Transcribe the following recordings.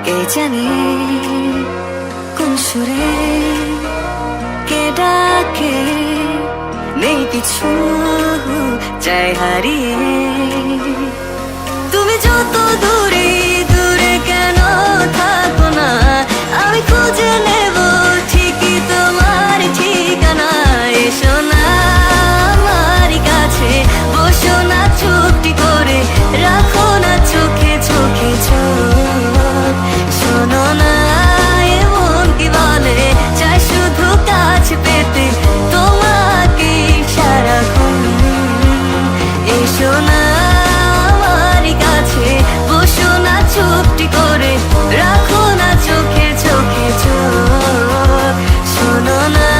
কে জানে কোন সুরে কে ডাকে, নেই পিছু চাই হারিয়ে। তুমি যত দূরে দূরে কেন থাকো না, আমি খুঁজে নেব ঠিকই তোমার ঠিকানা। এসো না আমার কাছে, বসো না চুপটি করে, রাখো না চোখে চোখে চোখ। শোনো না এমন কি বলে, চাই শুধু কাছে পেতে তোমাকে সারাক্ষণ। এসো না আমার কাছে, বসো না চুপটি করে, রাখো না চোখে চোখে চোখ। শোনো না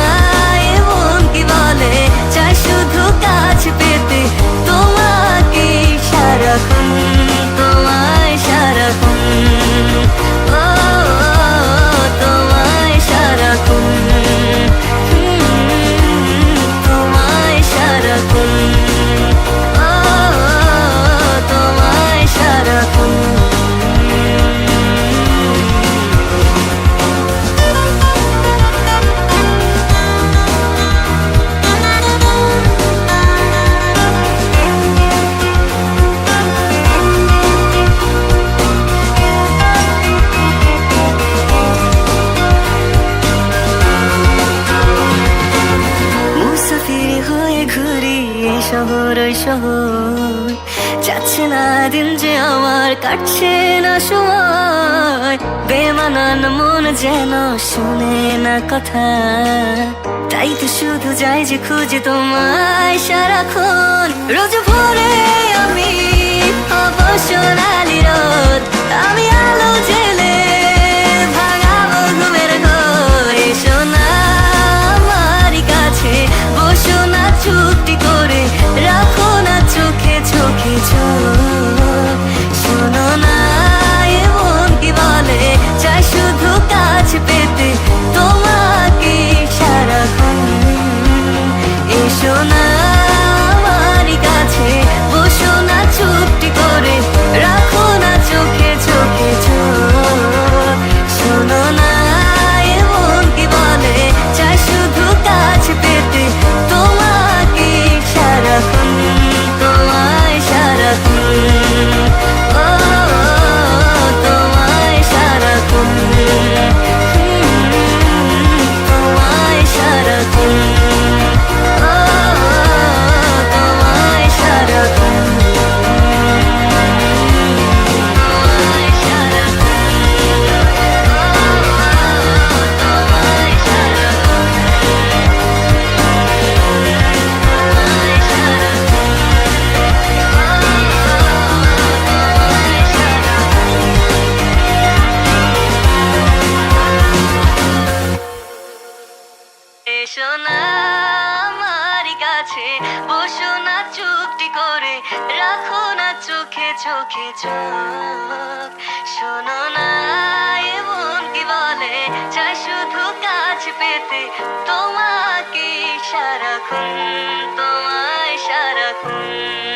এমন কি বলে, চাই শুধু কাছে পেতে তোমাকে সারাক্ষণ, তোমায় সারাক্ষণ। ও তোমায় সারাক্ষণ, তোমায় সারাক্ষণ। ও তোমায় সারাক্ষণ। মুসাফির হয়ে ঘুরি এই শহর ওই শহর, যাচ্ছে না দিন যে আমার, কাটছে না সময়। বেমানান মন যেন শুনে না কথা, তাই তো শুধু যাই যে খুঁজে তোমায় সারাক্ষণ। রোজ ভোরে আমি হব সোনালি রোদ, আমি আলো জেলে ভাঙাবো ঘুমের ঘোর। এসো না আমার কাছে, বসো না চুপটি করে, রাখো না চোখে চোখে চোখ। শোনো না এমন কি বলে, চাই শুধু কাছে পেতে তোমাকে সারাক্ষণ। এসো না আমার কাছে, বসো না চুপটি করে, রাখো না চোখে চোখে চোখ। শোনো না এমন কি বলে, চাই শুধু কাছে পেতে তোমাকে সারাক্ষণ, তোমায় সারাক্ষণ। ও তোমায় সারাক্ষণ, তোমায় সারাক্ষণ। ও তোমায় সারাক্ষণ, তোমায় সারাক্ষণ। তোমায় সারাক্ষণ, তোমায় এসো না আমার কাছে, বসো না চুপটি করে, রাখো না চোখে চোখে চোখ। শোনো না এমন কি বলে, চাই শুধু কাছে পেতে তোমাকে সারাক্ষণ, তোমায় সারাক্ষণ।